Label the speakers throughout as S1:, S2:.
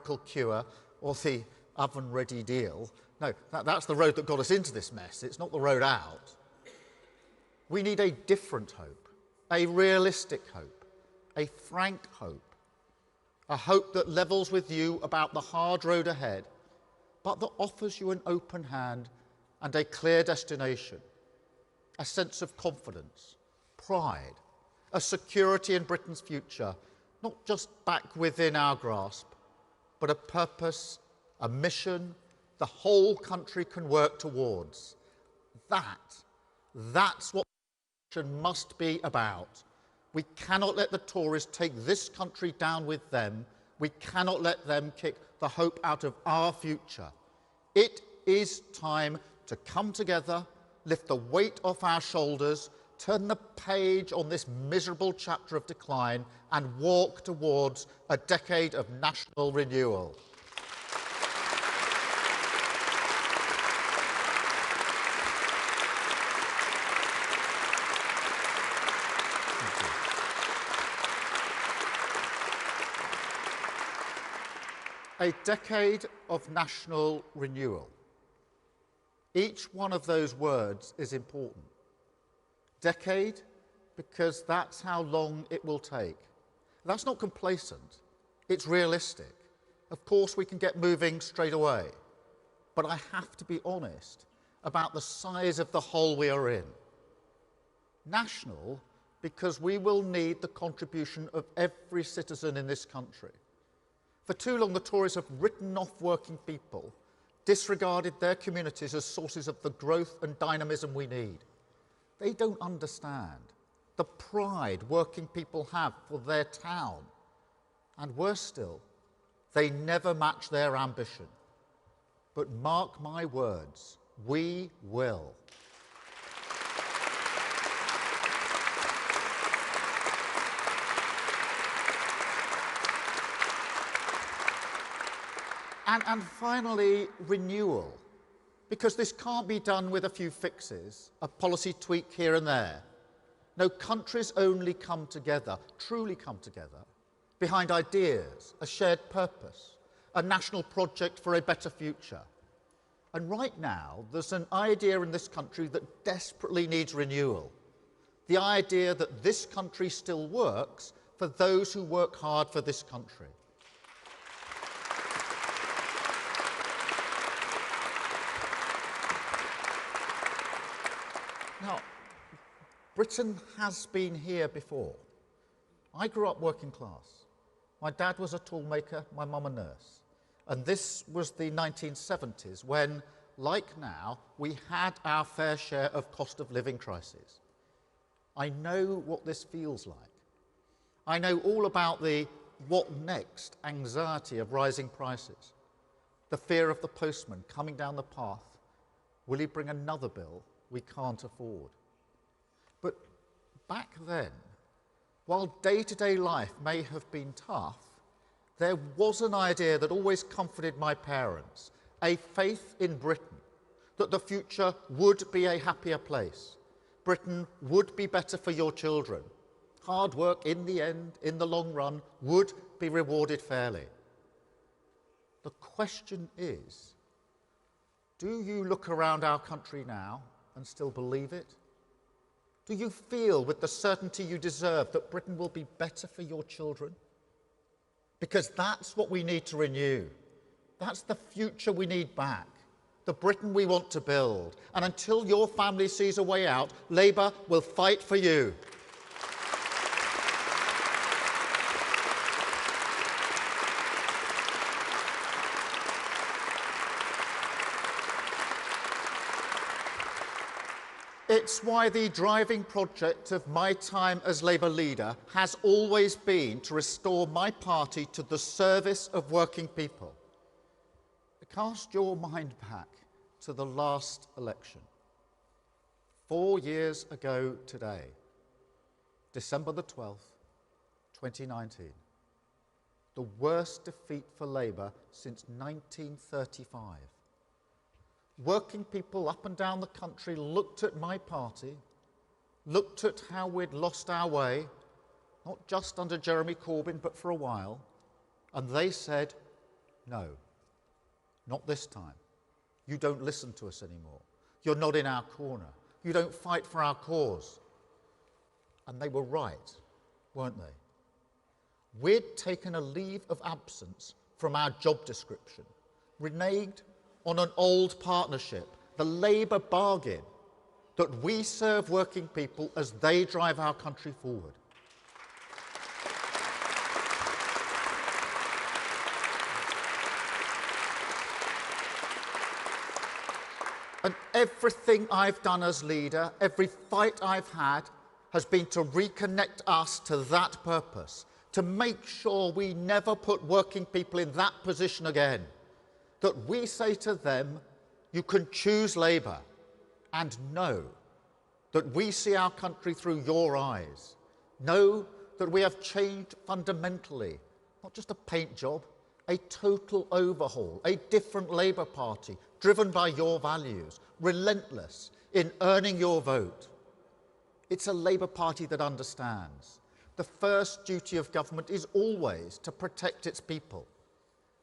S1: miracle cure or the oven-ready deal. No, that's the road that got us into this mess. It's not the road out. We need a different hope, a realistic hope, a frank hope, a hope that levels with you about the hard road ahead, but that offers you an open hand and a clear destination, a sense of confidence, pride, a security in Britain's future, not just back within our grasp, but a purpose, a mission the whole country can work towards. That's what the mission must be about. We cannot let the Tories take this country down with them. We cannot let them kick the hope out of our future. It is time to come together, lift the weight off our shoulders, turn the page on this miserable chapter of decline and walk towards a decade of national renewal. A decade of national renewal. Each one of those words is important. Decade, because that's how long it will take. That's not complacent, it's realistic. Of course, we can get moving straight away, but I have to be honest about the size of the hole we are in. National, because we will need the contribution of every citizen in this country. For too long, the Tories have written off working people, disregarded their communities as sources of the growth and dynamism we need. They don't understand the pride working people have for their town. And worse still, they never match their ambition. But mark my words, we will. And finally, renewal. Because this can't be done with a few fixes, a policy tweak here and there. No, countries only come together, truly come together, behind ideas, a shared purpose, a national project for a better future. And right now, there's an idea in this country that desperately needs renewal. The idea that this country still works for those who work hard for this country. Now, Britain has been here before. I grew up working class. My dad was a toolmaker, my mum a nurse. And this was the 1970s when, like now, we had our fair share of cost of living crises. I know what this feels like. I know all about the what next anxiety of rising prices, the fear of the postman coming down the path. Will he bring another bill we can't afford? But back then, while day-to-day life may have been tough, there was an idea that always comforted my parents, a faith in Britain, that the future would be a happier place. Britain would be better for your children. Hard work in the end, in the long run, would be rewarded fairly. The question is, do you look around our country now and still believe it? Do you feel with the certainty you deserve that Britain will be better for your children? Because that's what we need to renew. That's the future we need back, the Britain we want to build. And until your family sees a way out, Labour will fight for you. It's why the driving project of my time as Labour leader has always been to restore my party to the service of working people. Cast your mind back to the last election. 4 years ago today, December the 12th, 2019. The worst defeat for Labour since 1935. Working people up and down the country looked at my party, looked at how we'd lost our way, not just under Jeremy Corbyn, but for a while, and they said, No, not this time. You don't listen to us anymore. You're not in our corner. You don't fight for our cause. And they were right, weren't they? We'd taken a leave of absence from our job description, reneged on an old partnership, the Labour bargain, that we serve working people as they drive our country forward. And everything I've done as leader, every fight I've had, has been to reconnect us to that purpose, to make sure we never put working people in that position again. That we say to them, you can choose Labour, and know that we see our country through your eyes. Know that we have changed fundamentally, not just a paint job, a total overhaul, a different Labour Party, driven by your values, relentless in earning your vote. It's a Labour Party that understands. The first duty of government is always to protect its people,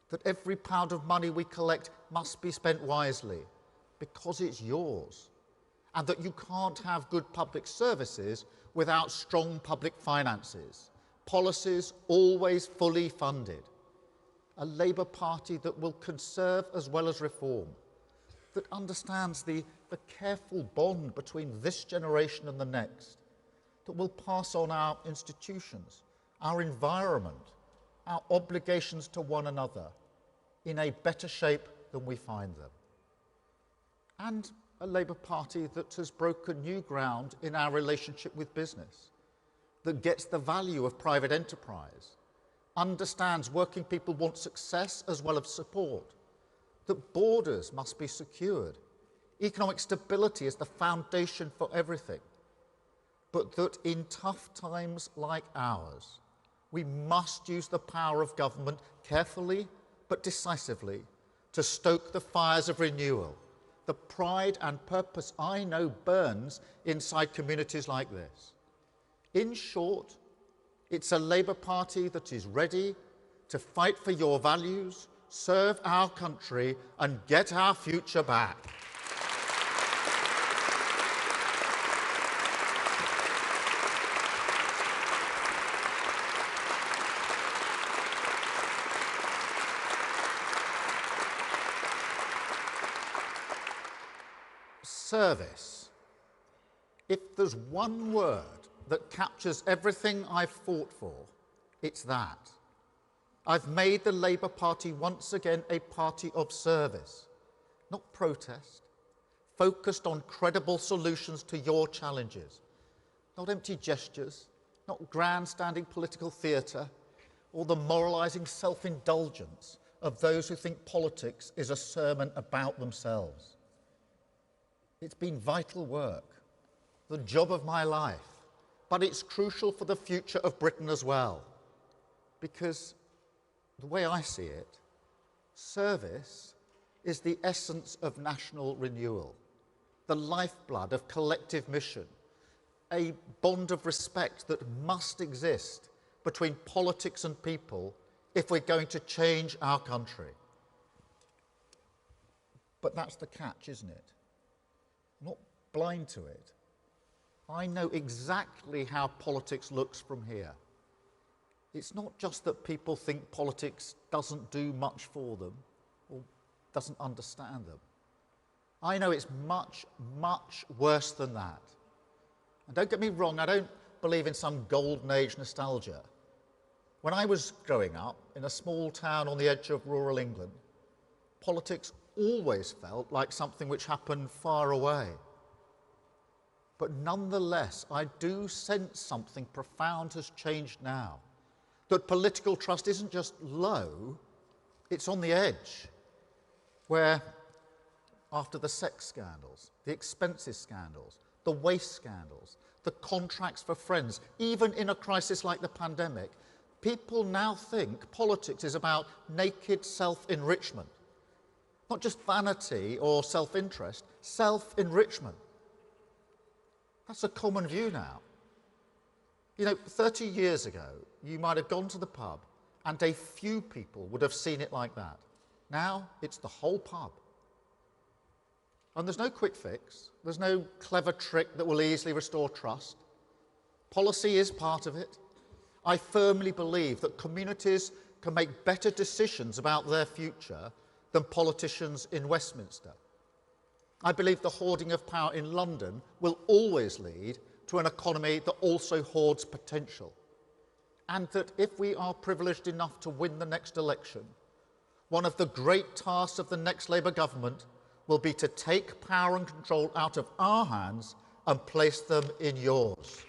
S1: that every pound of money we collect must be spent wisely, because it's yours, and that you can't have good public services without strong public finances, policies always fully funded. A Labour Party that will conserve as well as reform, that understands the careful bond between this generation and the next, that will pass on our institutions, our environment, our obligations to one another in a better shape than we find them. And a Labour Party that has broken new ground in our relationship with business, that gets the value of private enterprise, understands working people want success as well as support, that borders must be secured, economic stability is the foundation for everything, but that in tough times like ours, we must use the power of government carefully but decisively to stoke the fires of renewal, the pride and purpose I know burns inside communities like this. In short, it's a Labour Party that is ready to fight for your values, serve our country and get our future back. Service. If there's one word that captures everything I've fought for, it's that. I've made the Labour Party once again a party of service, not protest, focused on credible solutions to your challenges, not empty gestures, not grandstanding political theatre, or the moralising self-indulgence of those who think politics is a sermon about themselves. It's been vital work, the job of my life, but it's crucial for the future of Britain as well, because the way I see it, service is the essence of national renewal, the lifeblood of collective mission, a bond of respect that must exist between politics and people if we're going to change our country. But that's the catch, isn't it? I'm not blind to it. I know exactly how politics looks from here. It's not just that people think politics doesn't do much for them or doesn't understand them. I know it's much, much worse than that. And don't get me wrong, I don't believe in some golden age nostalgia. When I was growing up in a small town on the edge of rural England, politics always felt like something which happened far away. But nonetheless, I do sense something profound has changed now. That political trust isn't just low, it's on the edge, where after the sex scandals, the expenses scandals, the waste scandals, the contracts for friends, even in a crisis like the pandemic, people now think politics is about naked self-enrichment. Not just vanity or self-interest, self-enrichment. That's a common view now. You know, 30 years ago, you might have gone to the pub and a few people would have seen it like that. Now it's the whole pub. And there's no quick fix. There's no clever trick that will easily restore trust. Policy is part of it. I firmly believe that communities can make better decisions about their future than politicians in Westminster. I believe the hoarding of power in London will always lead to an economy that also hoards potential. And that if we are privileged enough to win the next election, one of the great tasks of the next Labour government will be to take power and control out of our hands and place them in yours.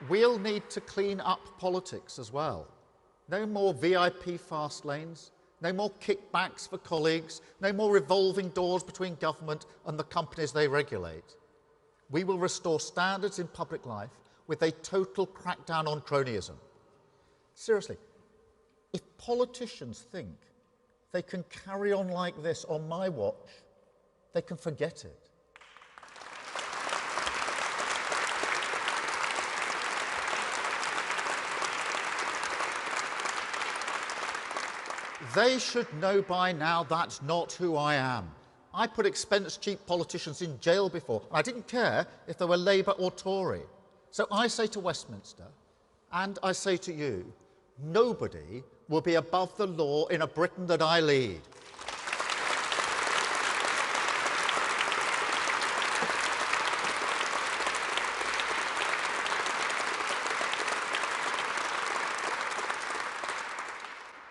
S1: We'll need to clean up politics as well. No more VIP fast lanes, no more kickbacks for colleagues, no more revolving doors between government and the companies they regulate. We will restore standards in public life with a total crackdown on cronyism. Seriously, if politicians think they can carry on like this on my watch, they can forget it. They should know by now that's not who I am. I put expense-cheap politicians in jail before. I didn't care if they were Labour or Tory. So I say to Westminster, and I say to you, nobody will be above the law in a Britain that I lead.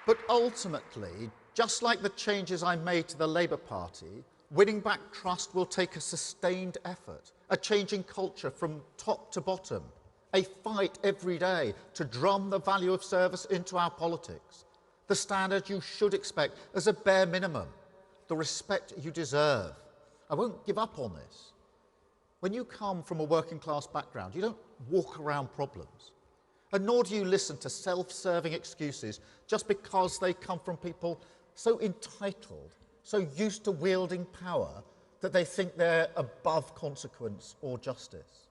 S1: But ultimately, just like the changes I made to the Labour Party, winning back trust will take a sustained effort, a changing culture from top to bottom, a fight every day to drum the value of service into our politics, the standard you should expect as a bare minimum, the respect you deserve. I won't give up on this. When you come from a working class background, you don't walk around problems. And nor do you listen to self-serving excuses just because they come from people so entitled, so used to wielding power that they think they're above consequence or justice.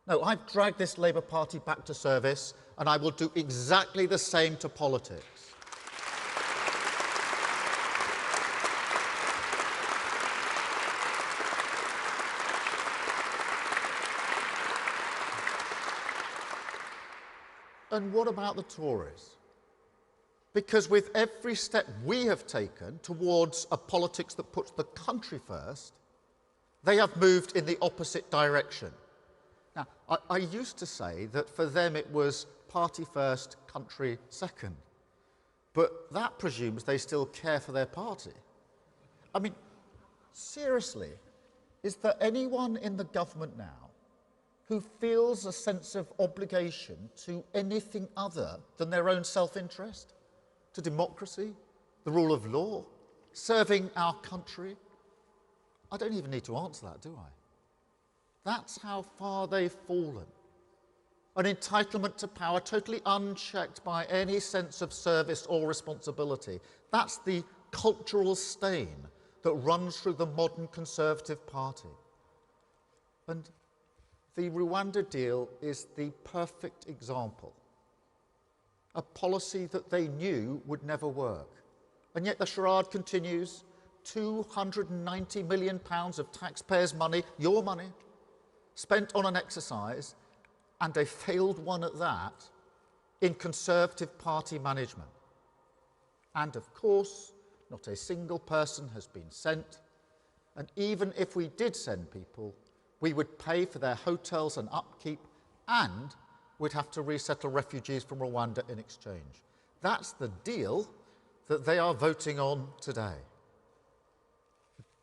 S1: No, I've dragged this Labour Party back to service, and I will do exactly the same to politics. And what about the Tories? Because with every step we have taken towards a politics that puts the country first, they have moved in the opposite direction. Now, I used to say that for them it was party first, country second. But that presumes they still care for their party. I mean, seriously, is there anyone in the government now who feels a sense of obligation to anything other than their own self-interest, to democracy, the rule of law, serving our country? I don't even need to answer that, do I? That's how far they've fallen. An entitlement to power totally unchecked by any sense of service or responsibility. That's the cultural stain that runs through the modern Conservative Party. And the Rwanda deal is the perfect example. A policy that they knew would never work. And yet the charade continues. £290 million of taxpayers' money, your money, spent on an exercise, and a failed one at that, in Conservative Party management. And of course, not a single person has been sent. And even if we did send people, we would pay for their hotels and upkeep, and we'd have to resettle refugees from Rwanda in exchange. That's the deal that they are voting on today.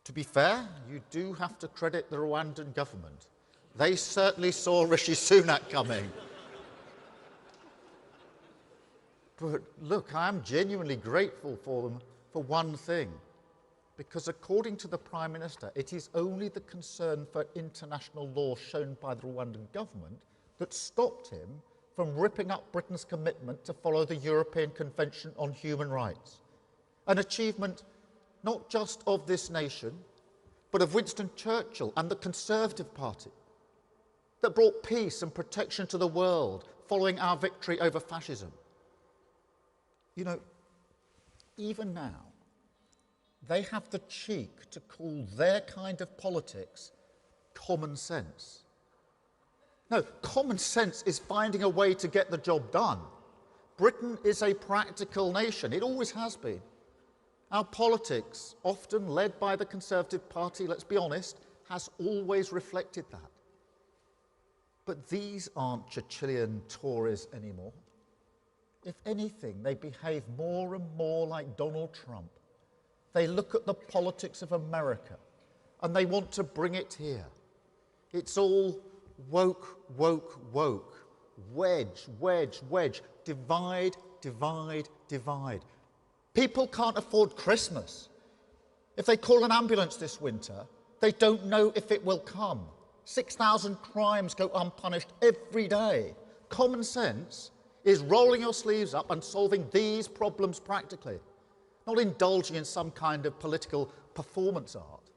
S1: To be fair, you do have to credit the Rwandan government. They certainly saw Rishi Sunak coming. But look, I am genuinely grateful for them for one thing. Because according to the Prime Minister, it is only the concern for international law shown by the Rwandan government that stopped him from ripping up Britain's commitment to follow the European Convention on Human Rights. An achievement not just of this nation, but of Winston Churchill and the Conservative Party that brought peace and protection to the world following our victory over fascism. You know, even now, they have the cheek to call their kind of politics common sense. No, common sense is finding a way to get the job done. Britain is a practical nation. It always has been. Our politics, often led by the Conservative Party, let's be honest, has always reflected that. But these aren't Churchillian Tories anymore. If anything, they behave more and more like Donald Trump. They look at the politics of America and they want to bring it here. It's all woke, woke, woke. Wedge, wedge, wedge. Divide, divide, divide. People can't afford Christmas. If they call an ambulance this winter, they don't know if it will come. 6,000 crimes go unpunished every day. Common sense is rolling your sleeves up and solving these problems practically, not indulging in some kind of political performance art.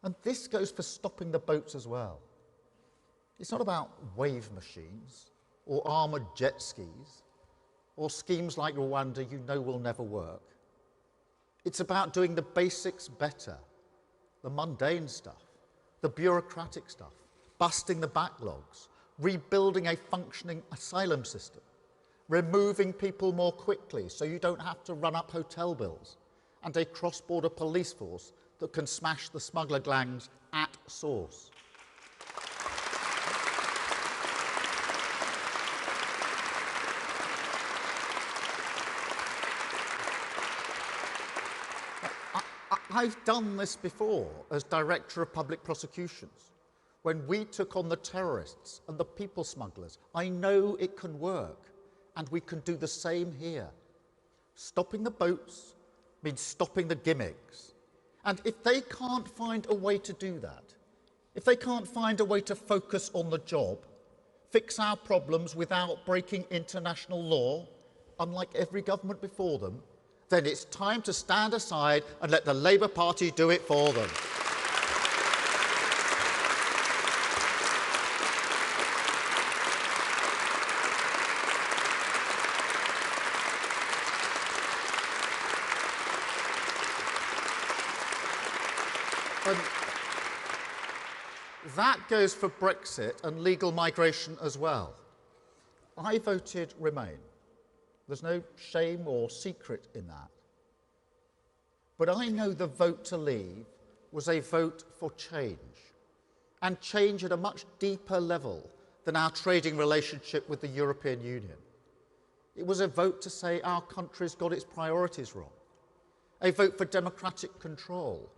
S1: And this goes for stopping the boats as well. It's not about wave machines or armoured jet skis or schemes like Rwanda you know will never work. It's about doing the basics better, the mundane stuff, the bureaucratic stuff, busting the backlogs, rebuilding a functioning asylum system, removing people more quickly so you don't have to run up hotel bills, and a cross-border police force that can smash the smuggler gangs at source. I've done this before as Director of Public Prosecutions. When we took on the terrorists and the people smugglers, I know it can work, and we can do the same here. Stopping the boats means stopping the gimmicks. And if they can't find a way to do that, if they can't find a way to focus on the job, fix our problems without breaking international law, unlike every government before them, then it's time to stand aside and let the Labour Party do it for them. And that goes for Brexit and legal migration as well. I voted Remain. There's no shame or secret in that. But I know the vote to leave was a vote for change, and change at a much deeper level than our trading relationship with the European Union. It was a vote to say our country's got its priorities wrong, a vote for democratic control,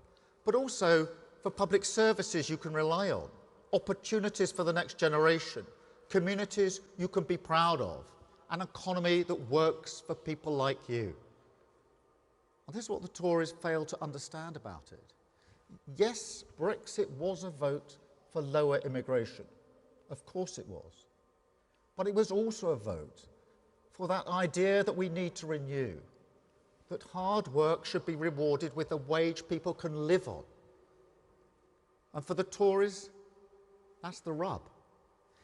S1: but also for public services you can rely on, opportunities for the next generation, communities you can be proud of, an economy that works for people like you. And this is what the Tories fail to understand about it. Yes, Brexit was a vote for lower immigration. Of course it was. But it was also a vote for that idea that we need to renew, that hard work should be rewarded with a wage people can live on. And for the Tories, that's the rub.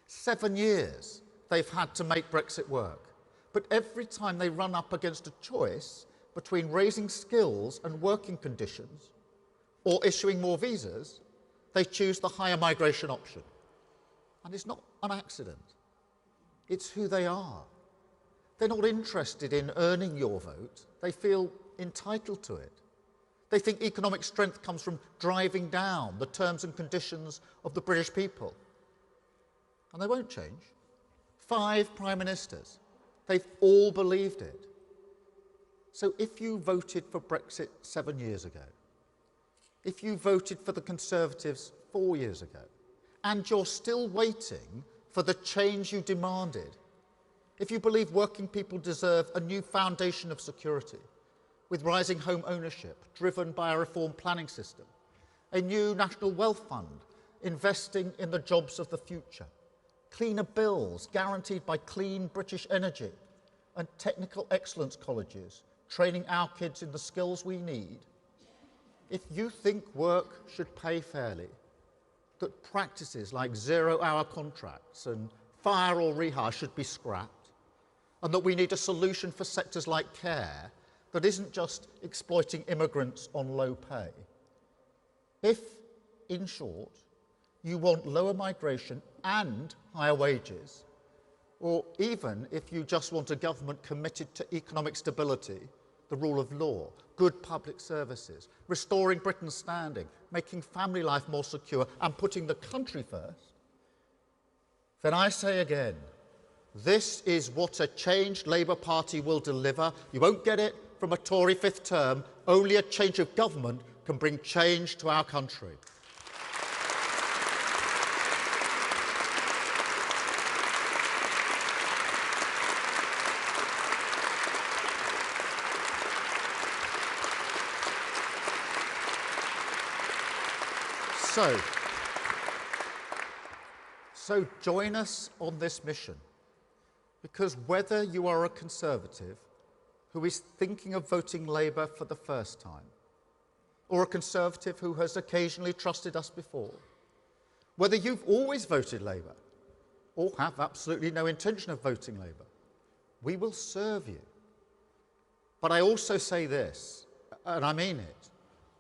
S1: 7 years they've had to make Brexit work. But every time they run up against a choice between raising skills and working conditions or issuing more visas, they choose the higher migration option. And it's not an accident. It's who they are. They're not interested in earning your vote. They feel entitled to it. They think economic strength comes from driving down the terms and conditions of the British people. And they won't change. 5 prime ministers. They've all believed it. So if you voted for Brexit 7 years ago, if you voted for the Conservatives 4 years ago, and you're still waiting for the change you demanded, if you believe working people deserve a new foundation of security, with rising home ownership driven by a reformed planning system, a new national wealth fund investing in the jobs of the future, cleaner bills guaranteed by clean British energy, and technical excellence colleges training our kids in the skills we need, if you think work should pay fairly, that practices like zero-hour contracts and fire or rehire should be scrapped, and that we need a solution for sectors like care that isn't just exploiting immigrants on low pay. If, in short, you want lower migration and higher wages, or even if you just want a government committed to economic stability, the rule of law, good public services, restoring Britain's standing, making family life more secure and putting the country first, then I say again, this is what a changed Labour Party will deliver. You won't get it from a Tory fifth term. Only a change of government can bring change to our country. So join us on this mission, because whether you are a Conservative who is thinking of voting Labour for the first time, or a Conservative who has occasionally trusted us before, whether you've always voted Labour or have absolutely no intention of voting Labour, we will serve you. But I also say this, and I mean it,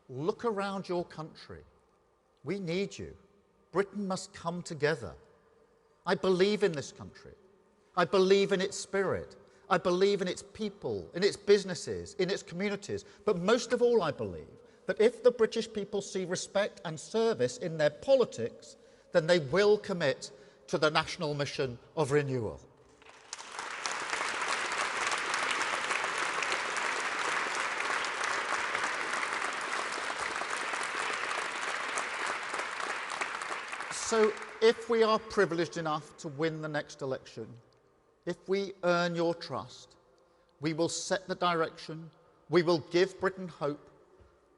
S1: look around your country. We need you. Britain must come together. I believe in this country. I believe in its spirit. I believe in its people, in its businesses, in its communities. But most of all, I believe that if the British people see respect and service in their politics, then they will commit to the national mission of renewal. So if we are privileged enough to win the next election, if we earn your trust, we will set the direction, we will give Britain hope,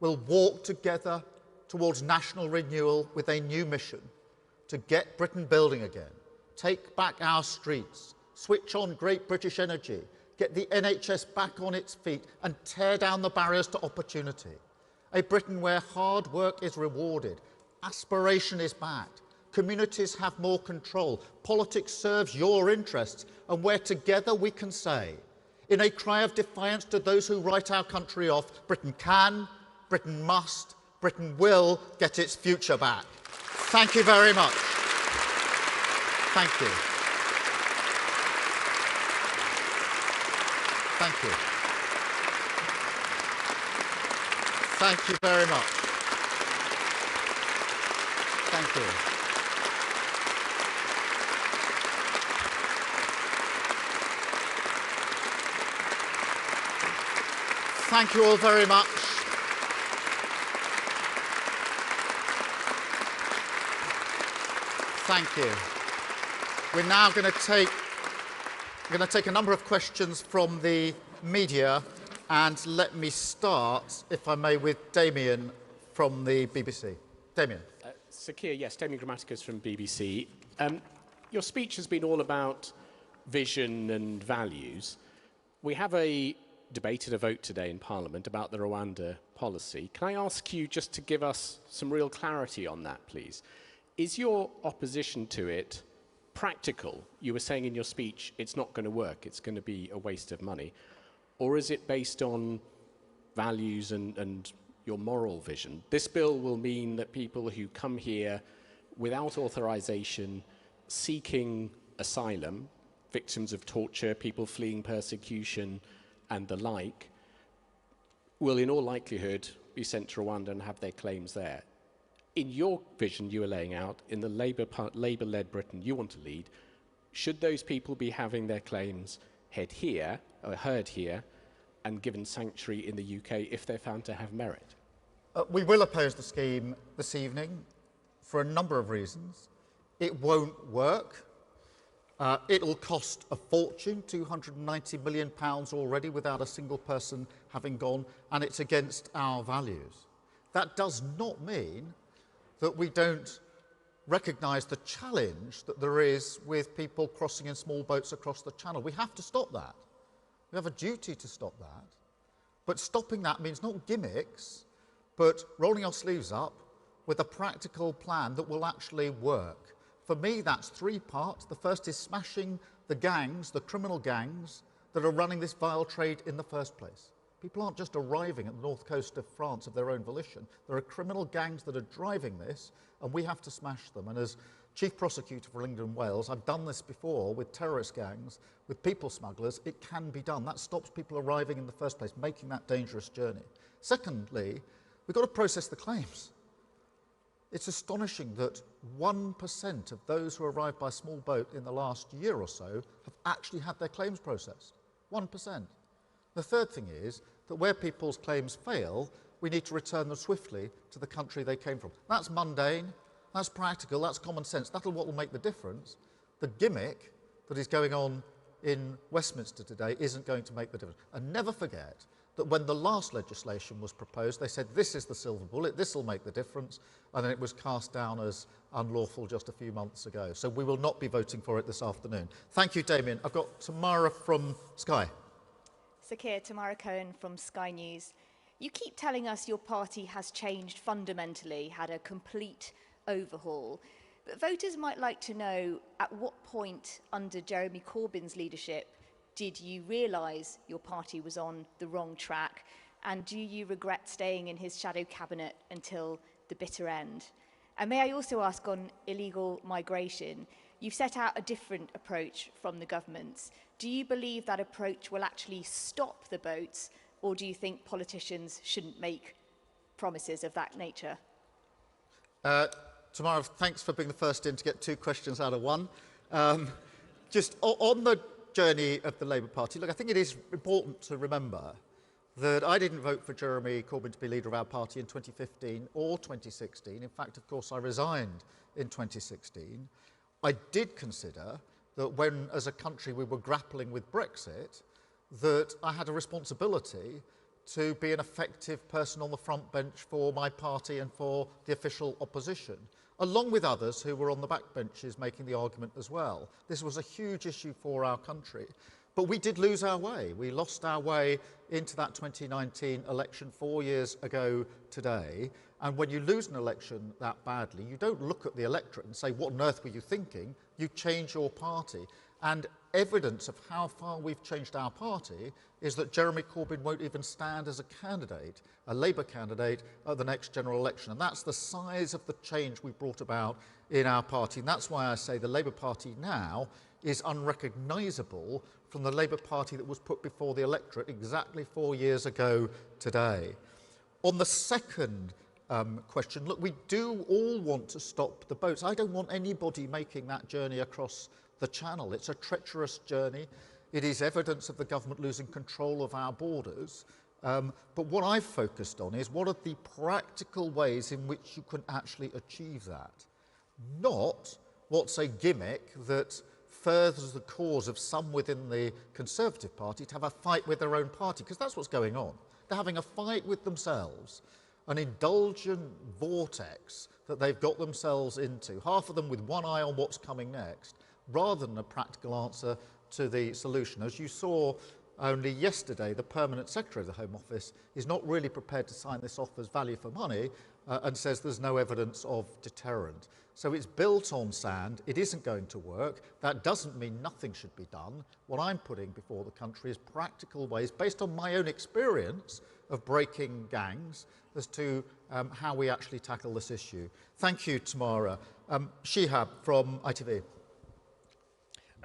S1: we'll walk together towards national renewal with a new mission to get Britain building again, take back our streets, switch on great British energy, get the NHS back on its feet and tear down the barriers to opportunity. A Britain where hard work is rewarded, aspiration is backed, communities have more control, politics serves your interests, and where together we can say, in a cry of defiance to those who write our country off, Britain can, Britain must, Britain will get its future back. Thank you very much. Thank you. Thank you. Thank you very much. Thank you. Thank you all very much. Thank you. We're now going to take a number of questions from the media, and let me start, if I may, with Damien from the BBC. Damien.
S2: Sir Keir, yes, Damien Grammaticus from BBC. Your speech has been all about vision and values. We have a debate and a vote today in Parliament about the Rwanda policy. Can I ask you just to give us some real clarity on that, please? Is your opposition to it practical? You were saying in your speech it's not going to work, it's going to be a waste of money. Or is it based on values and your moral vision? This bill will mean that people who come here without authorization, seeking asylum, victims of torture, people fleeing persecution, and the like, will in all likelihood be sent to Rwanda and have their claims there. In your vision you were laying out, in the Labour-led Britain you want to lead, should those people be having their claims heard here, and given sanctuary in the UK if they're found to have merit?
S1: We will oppose the scheme this evening for a number of reasons. It won't work. It'll cost a fortune, £290 million already, without a single person having gone, and it's against our values. That does not mean that we don't recognise the challenge that there is with people crossing in small boats across the Channel. We have to stop that. We have a duty to stop that. But stopping that means not gimmicks, but rolling our sleeves up with a practical plan that will actually work. For me, that's three parts. The first is smashing the gangs, the criminal gangs, that are running this vile trade in the first place. People aren't just arriving at the north coast of France of their own volition. There are criminal gangs that are driving this, and we have to smash them. And as Chief Prosecutor for England and Wales, I've done this before with terrorist gangs, with people smugglers. It can be done. That stops people arriving in the first place, making that dangerous journey. Secondly, we've got to process the claims. It's astonishing that 1% of those who arrived by small boat in the last year or so have actually had their claims processed. 1%. The third thing is that where people's claims fail, we need to return them swiftly to the country they came from. That's mundane, that's practical, that's common sense. That's what will make the difference. The gimmick that is going on in Westminster today isn't going to make the difference. And never forget that when the last legislation was proposed, they said, this is the silver bullet, this will make the difference, and then it was cast down as unlawful just a few months ago. So we will not be voting for it this afternoon. Thank you, Damien. I've got Tamara from Sky.
S3: Sir Keir, Tamara Cohen from Sky News. You keep telling us your party has changed fundamentally, had a complete overhaul. But voters might like to know at what point under Jeremy Corbyn's leadership did you realise your party was on the wrong track? And do you regret staying in his shadow cabinet until the bitter end? And may I also ask on illegal migration, you've set out a different approach from the government's. Do you believe that approach will actually stop the boats, or do you think politicians shouldn't make promises of that nature?
S1: Tamara, thanks for being the first in to get two questions out of one. Just on the journey of the Labour Party, look, I think it is important to remember that I didn't vote for Jeremy Corbyn to be leader of our party in 2015 or 2016. In fact, of course, I resigned in 2016. I did consider that when, as a country, we were grappling with Brexit, that I had a responsibility to be an effective person on the front bench for my party and for the official opposition, along with others who were on the back benches making the argument as well. This was a huge issue for our country. But we did lose our way. We lost our way into that 2019 election 4 years ago today. And when you lose an election that badly, you don't look at the electorate and say, what on earth were you thinking? You change your party. And evidence of how far we've changed our party is that Jeremy Corbyn won't even stand as a candidate, a Labour candidate, at the next general election. And that's the size of the change we've brought about in our party. And that's why I say the Labour Party now is unrecognisable from the Labour Party that was put before the electorate exactly 4 years ago today. On the second question, look, we do all want to stop the boats. I don't want anybody making that journey across the Channel. It's a treacherous journey. It is evidence of the government losing control of our borders. But what I've focused on is what are the practical ways in which you can actually achieve that? Not what's a gimmick that furthers the cause of some within the Conservative Party to have a fight with their own party, because that's what's going on. They're having a fight with themselves, an indulgent vortex that they've got themselves into, half of them with one eye on what's coming next, rather than a practical answer to the solution. As you saw only yesterday, the Permanent Secretary of the Home Office is not really prepared to sign this off as value for money and says there's no evidence of deterrent. So it's built on sand. It isn't going to work. That doesn't mean nothing should be done. What I'm putting before the country is practical ways, based on my own experience of breaking gangs, as to how we actually tackle this issue. Thank you, Tamara. Shihab from ITV.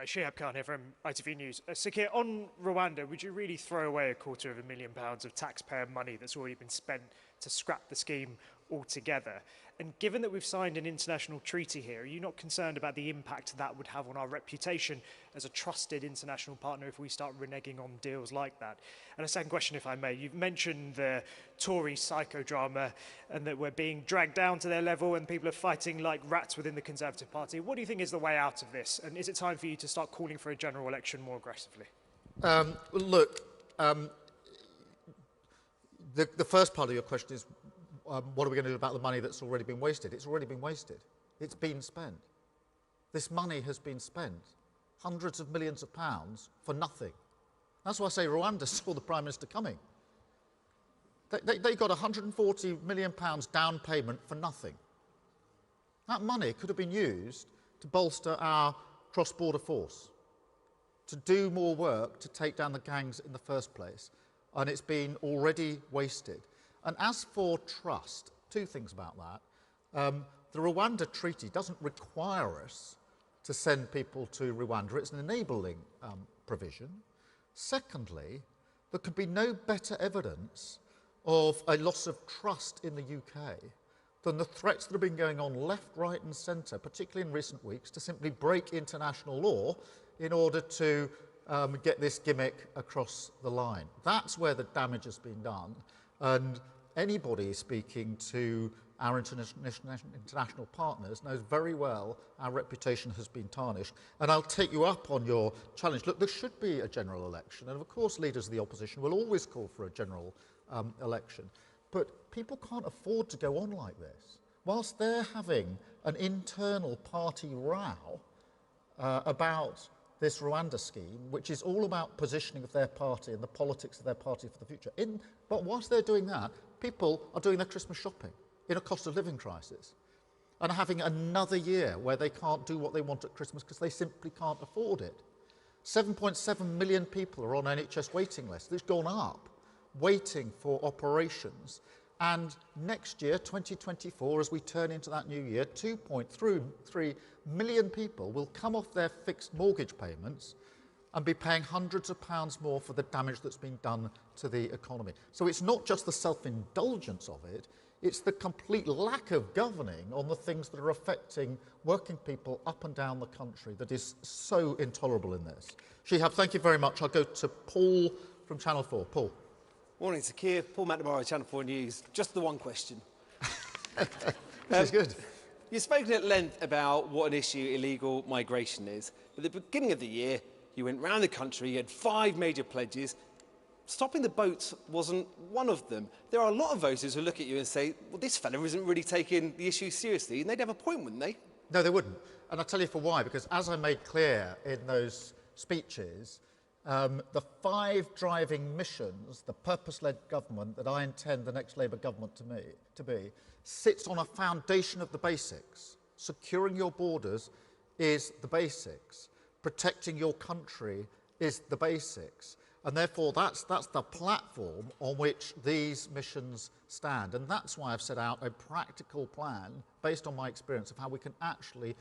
S4: Shihab Khan here from ITV News. Sir Keir, on Rwanda, would you really throw away £250,000 of taxpayer money that's already been spent to scrap the scheme altogether? And given that we've signed an international treaty here, are you not concerned about the impact that would have on our reputation as a trusted international partner if we start reneging on deals like that? And a second question, if I may. You've mentioned the Tory psychodrama and that we're being dragged down to their level and people are fighting like rats within the Conservative Party. What do you think is the way out of this? And is it time for you to start calling for a general election more aggressively?
S1: Look, the first part of your question is, what are we going to do about the money that's already been wasted? It's already been wasted. It's been spent. This money has been spent. Hundreds of millions of pounds for nothing. That's why I say Rwanda saw the Prime Minister coming. They got £140 million down payment for nothing. That money could have been used to bolster our cross-border force, to do more work to take down the gangs in the first place, and it's been already wasted. And as for trust, two things about that. The Rwanda Treaty doesn't require us to send people to Rwanda. It's an enabling provision. Secondly, there could be no better evidence of a loss of trust in the UK than the threats that have been going on left, right and centre, particularly in recent weeks, to simply break international law in order to get this gimmick across the line. That's where the damage has been done. And anybody speaking to our international partners knows very well our reputation has been tarnished. And I'll take you up on your challenge. Look, there should be a general election. And of course, leaders of the opposition will always call for a general election. But people can't afford to go on like this. Whilst they're having an internal party row about this Rwanda scheme, which is all about positioning of their party and the politics of their party for the future. But whilst they're doing that, people are doing their Christmas shopping in a cost of living crisis and are having another year where they can't do what they want at Christmas because they simply can't afford it. 7.7 million people are on NHS waiting lists. It's gone up, waiting for operations. And next year, 2024, as we turn into that new year, 2.3 million people will come off their fixed mortgage payments and be paying hundreds of pounds more for the damage that's been done to the economy. So it's not just the self-indulgence of it, it's the complete lack of governing on the things that are affecting working people up and down the country that is so intolerable in this. Shihab, thank you very much. I'll go to Paul from Channel 4. Paul.
S5: Morning, Sir Keir. Paul McNamara, Channel 4 News. Just the one question.
S1: Which is good.
S5: You've spoken at length about what an issue illegal migration is. At the beginning of the year, you went round the country, you had 5 major pledges. Stopping the boats wasn't one of them. There are a lot of voters who look at you and say, well, this fella isn't really taking the issue seriously, and they'd have a point, wouldn't they?
S1: No, they wouldn't. And I'll tell you for why, because as I made clear in those speeches, the 5 driving missions, the purpose-led government that I intend the next Labour government to be, sits on a foundation of the basics. Securing your borders is the basics. Protecting your country is the basics. And therefore, that's the platform on which these missions stand. And that's why I've set out a practical plan, based on my experience, of how we can actually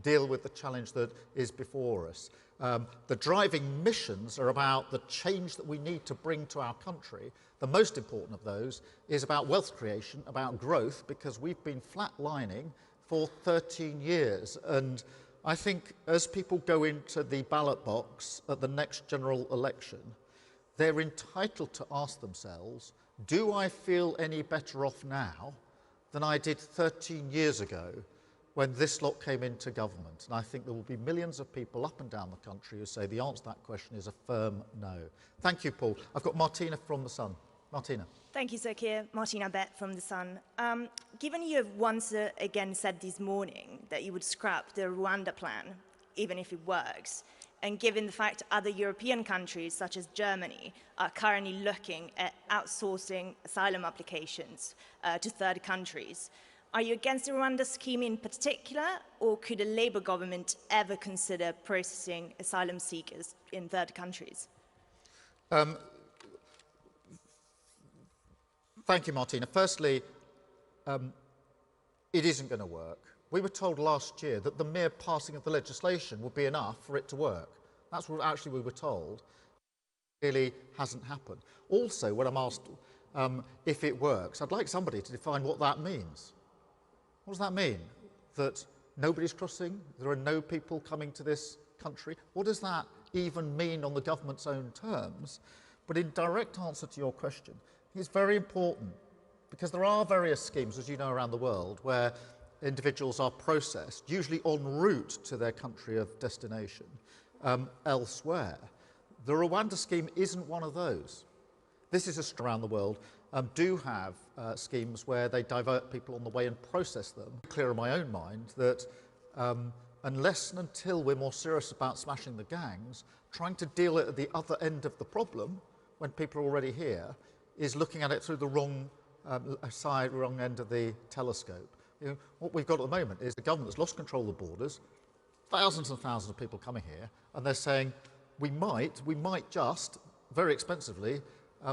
S1: deal with the challenge that is before us. The driving missions are about the change that we need to bring to our country. The most important of those is about wealth creation, about growth, because we've been flatlining for 13 years. And I think as people go into the ballot box at the next general election, they're entitled to ask themselves, do I feel any better off now than I did 13 years ago when this lot came into government? And I think there will be millions of people up and down the country who say the answer to that question is a firm no. Thank you, Paul. I've got Martina from The Sun. Martina.
S6: Thank you, Sir Keir. Martina Bett from The Sun. Given you have once again said this morning that you would scrap the Rwanda plan, even if it works, and given the fact other European countries, such as Germany, are currently looking at outsourcing asylum applications to third countries, are you against the Rwanda scheme in particular, or could a Labour government ever consider processing asylum seekers in third countries?
S1: Thank you, Martina. Firstly, it isn't going to work. We were told last year that the mere passing of the legislation would be enough for it to work. That's what actually we were told. It really hasn't happened. Also, when I'm asked if it works, I'd like somebody to define what that means. What does that mean? That nobody's crossing? There are no people coming to this country? What does that even mean on the government's own terms? But in direct answer to your question, it's very important because there are various schemes, as you know, around the world where individuals are processed, usually en route to their country of destination elsewhere. The Rwanda scheme isn't one of those. This is around the world do have schemes where they divert people on the way and process them. Clear in my own mind that unless and until we're more serious about smashing the gangs, trying to deal at the other end of the problem when people are already here is looking at it through the wrong wrong end of the telescope. You know, what we've got at the moment is a government that's lost control of the borders, thousands and thousands of people coming here, and they're saying we might just, very expensively,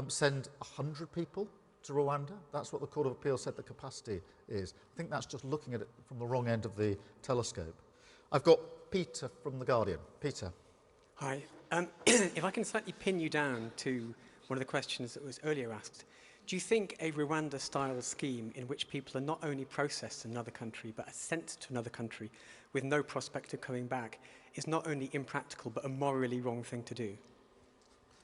S1: send 100 people to Rwanda. That's what the Court of Appeal said the capacity is. I think that's just looking at it from the wrong end of the telescope. I've got Peter from The Guardian. Peter.
S7: Hi. If I can slightly pin you down to one of the questions that was earlier asked, do you think a Rwanda-style scheme in which people are not only processed in another country but are sent to another country with no prospect of coming back is not only impractical but a morally wrong thing to do?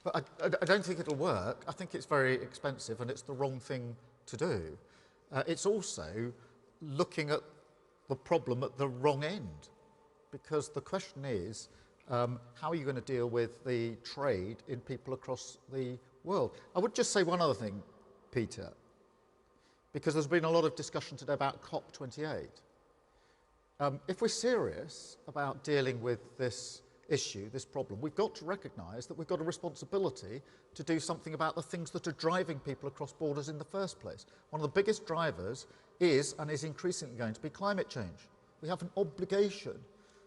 S1: But I don't think it'll work. I think it's very expensive and it's the wrong thing to do. It's also looking at the problem at the wrong end, because the question is, how are you going to deal with the trade in people across the world? I would just say one other thing, Peter, because there's been a lot of discussion today about COP28. If we're serious about dealing with this issue, this problem, we've got to recognise that we've got a responsibility to do something about the things that are driving people across borders in the first place. One of the biggest drivers is, and is increasingly going to be, climate change. We have an obligation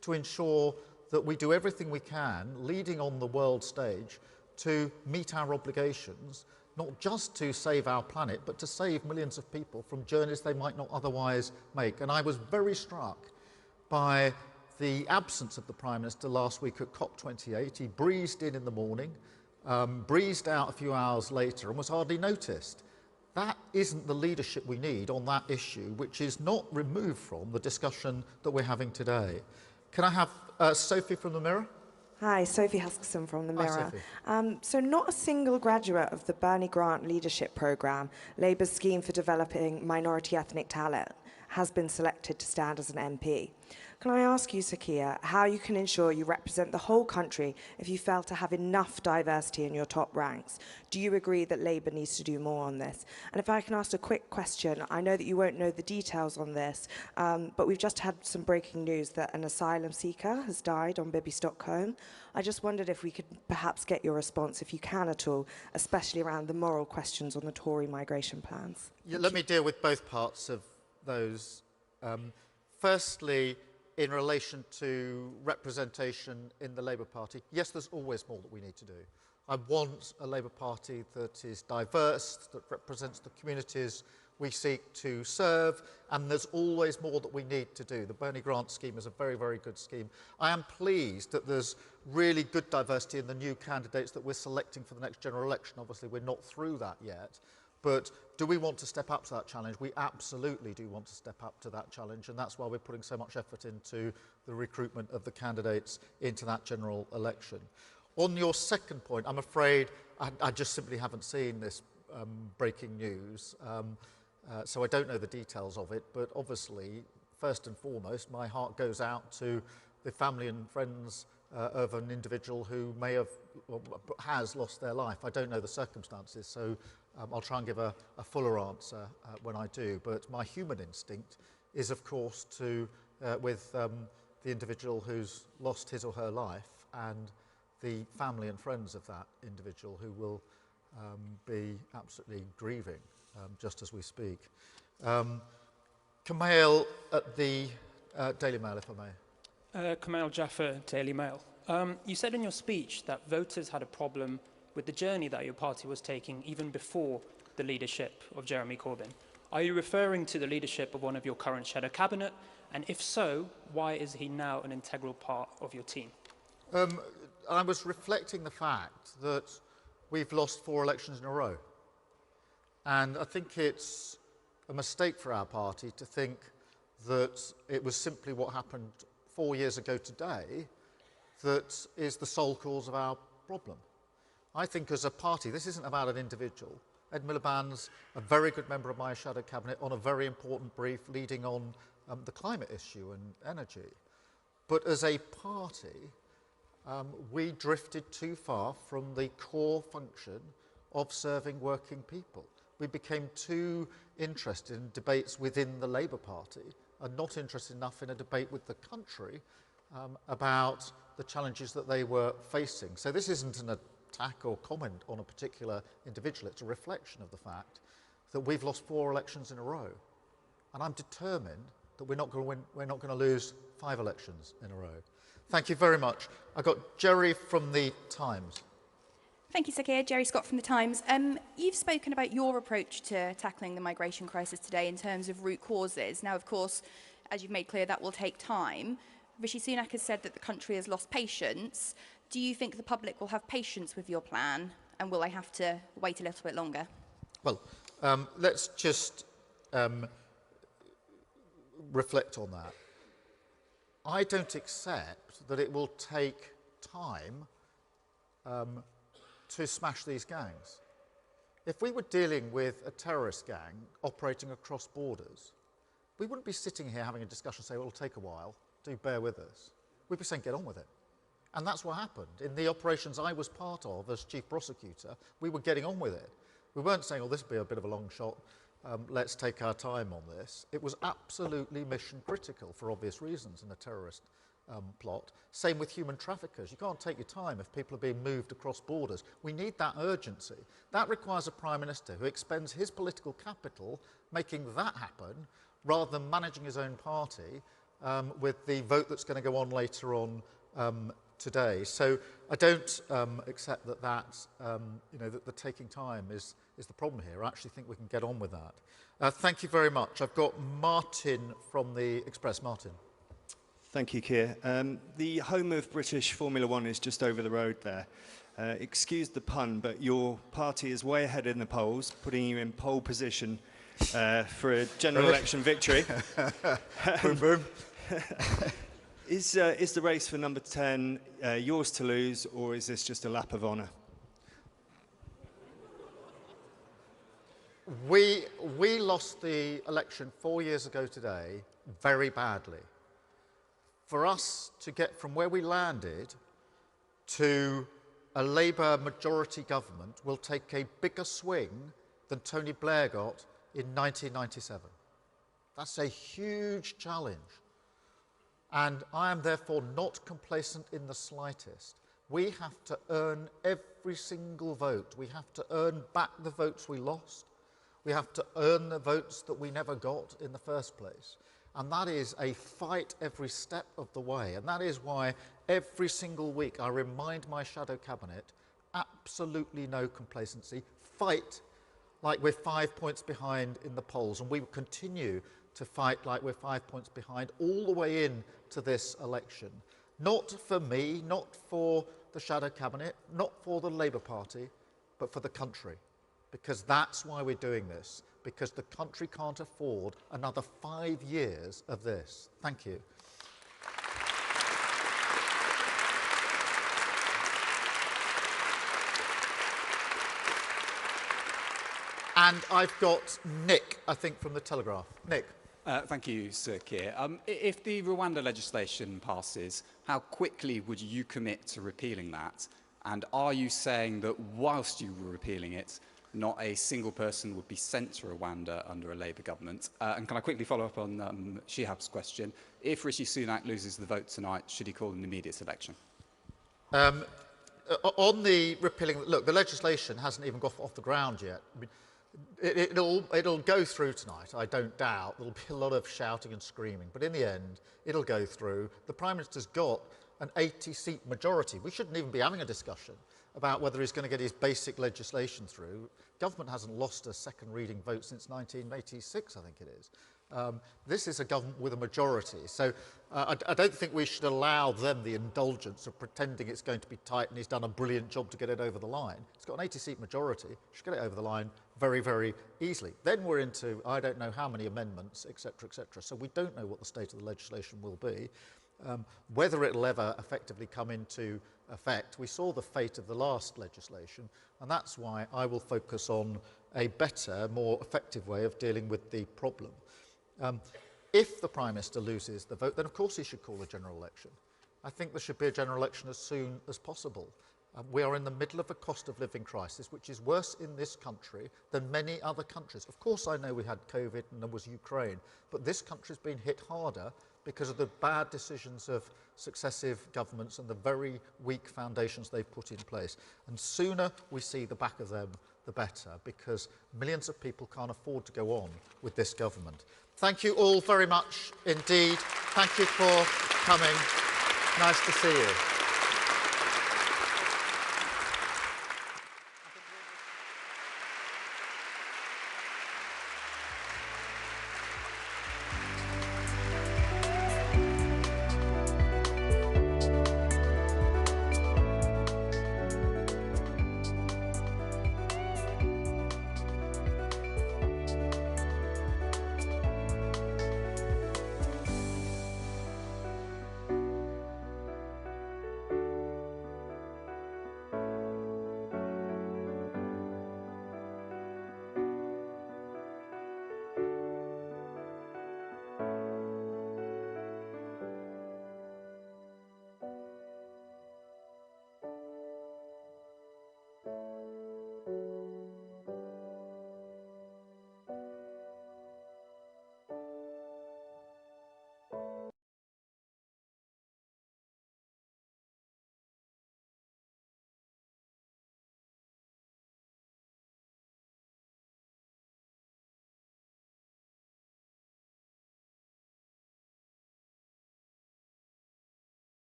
S1: to ensure that we do everything we can, leading on the world stage, to meet our obligations, not just to save our planet, but to save millions of people from journeys they might not otherwise make. And I was very struck by the absence of the Prime Minister last week at COP28. He breezed in the morning, breezed out a few hours later and was hardly noticed. That isn't the leadership we need on that issue, which is not removed from the discussion that we're having today. Can I have Sophie from The Mirror?
S8: Hi, Sophie Huskisson from The Mirror. So not a single graduate of the Bernie Grant Leadership Programme, Labour's scheme for developing minority ethnic talent, has been selected to stand as an MP. Can I ask you, Sir Keir, how you can ensure you represent the whole country if you fail to have enough diversity in your top ranks? Do you agree that Labour needs to do more on this? And if I can ask a quick question, I know that you won't know the details on this, but we've just had some breaking news that an asylum seeker has died on Bibi Stockholm. I just wondered if we could perhaps get your response, if you can at all, especially around the moral questions on the Tory migration plans.
S1: Yeah, let me deal with both parts of those. Firstly, in relation to representation in the Labour Party, yes, there's always more that we need to do. I want a Labour Party that is diverse, that represents the communities we seek to serve, and there's always more that we need to do. The Bernie Grant scheme is a very, very good scheme. I am pleased that there's really good diversity in the new candidates that we're selecting for the next general election. Obviously, we're not through that yet. But do we want to step up to that challenge? We absolutely do want to step up to that challenge, and that's why we're putting so much effort into the recruitment of the candidates into that general election. On your second point, I'm afraid I just simply haven't seen this breaking news, so I don't know the details of it, but obviously, first and foremost, my heart goes out to the family and friends of an individual who may have, or has lost their life. I don't know the circumstances, so I'll try and give a fuller answer when I do. But my human instinct is, of course, to, with the individual who's lost his or her life and the family and friends of that individual who will be absolutely grieving just as we speak. Kamal at the Daily Mail, if I may.
S9: Kamal Jaffer, Daily Mail. You said in your speech that voters had a problem with the journey that your party was taking even before the leadership of Jeremy Corbyn. Are you referring to the leadership of one of your current shadow cabinet? And if so, why is he now an integral part of your team?
S1: I was reflecting the fact that we've lost 4 elections in a row. And I think it's a mistake for our party to think that it was simply what happened 4 years ago today that is the sole cause of our problem. I think as a party, this isn't about an individual. Ed Miliband's a very good member of my shadow cabinet on a very important brief leading on the climate issue and energy. But as a party, we drifted too far from the core function of serving working people. We became too interested in debates within the Labour Party and not interested enough in a debate with the country about the challenges that they were facing. So this isn't an attack or comment on a particular individual. It's a reflection of the fact that we've lost 4 elections in a row. And I'm determined that we're not going to lose 5 elections in a row. Thank you very much. I've got Jerry from the Times.
S10: Thank you, Sir Keir. Jerry Scott from The Times. You've spoken about your approach to tackling the migration crisis today in terms of root causes. Now, of course, as you've made clear, that will take time. Rishi Sunak has said that the country has lost patience. Do you think the public will have patience with your plan, and will they have to wait a little bit longer?
S1: Well, let's just reflect on that. I don't accept that it will take time to smash these gangs. If we were dealing with a terrorist gang operating across borders, we wouldn't be sitting here having a discussion saying, well, it'll take a while, do bear with us. We'd be saying, get on with it. And that's what happened. In the operations I was part of as chief prosecutor, we were getting on with it. We weren't saying, oh, this will be a bit of a long shot, let's take our time on this. It was absolutely mission critical for obvious reasons in a terrorist plot. Same with human traffickers. You can't take your time if people are being moved across borders. We need that urgency. That requires a Prime Minister who expends his political capital making that happen rather than managing his own party with the vote that's going to go on later on today. So I don't accept that that the taking time is the problem here. I actually think we can get on with that. Thank you very much. I've got Martin from the Express. Martin.
S11: Thank you, Keir. The home of British Formula One is just over the road there. Excuse the pun, but your party is way ahead in the polls, putting you in pole position for a general election victory.
S1: Boom, boom.
S11: Is the race for number 10 yours to lose, or is this just a lap of honour?
S1: We lost the election 4 years ago today very badly. For us to get from where we landed to a Labour majority government will take a bigger swing than Tony Blair got in 1997. That's a huge challenge. And I am therefore not complacent in the slightest. We have to earn every single vote. We have to earn back the votes we lost. We have to earn the votes that we never got in the first place. And that is a fight every step of the way. And that is why every single week I remind my shadow cabinet, absolutely no complacency. Fight like we're 5 points behind in the polls. And we will continue to fight like we're 5 points behind all the way in to this election. Not for me, not for the shadow cabinet, not for the Labour Party, but for the country. Because that's why we're doing this. Because the country can't afford another 5 years of this. Thank you. And I've got Nick, I think, from the Telegraph. Nick.
S12: Thank you, Sir Keir. If the Rwanda legislation passes, how quickly would you commit to repealing that? And are you saying that whilst you were repealing it, not a single person would be sent to Rwanda under a Labour government? And can I quickly follow up on Shihab's question? If Rishi Sunak loses the vote tonight, should he call an immediate election?
S1: On the repealing, look, the legislation hasn't even got off the ground yet. I mean, it'll go through tonight, I don't doubt. There'll be a lot of shouting and screaming, but in the end, it'll go through. The Prime Minister's got an 80-seat majority. We shouldn't even be having a discussion about whether he's going to get his basic legislation through. Government hasn't lost a second reading vote since 1986, I think it is. This is a government with a majority. So I don't think we should allow them the indulgence of pretending it's going to be tight and he's done a brilliant job to get it over the line. It's got an 80-seat majority. Should get it over the line very, very easily. Then we're into, I don't know how many amendments, etc., etc. So we don't know what the state of the legislation will be. Whether it'll ever effectively come into effect, we saw the fate of the last legislation, and that's why I will focus on a better, more effective way of dealing with the problem. If the Prime Minister loses the vote, then of course he should call a general election. I think there should be a general election as soon as possible. We are in the middle of a cost of living crisis, which is worse in this country than many other countries. Of course, I know we had COVID and there was Ukraine, but this country's been hit harder because of the bad decisions of successive governments and the very weak foundations they've put in place. And sooner we see the back of them, the better, because millions of people can't afford to go on with this government. Thank you all very much indeed. Thank you for coming. Nice to see you.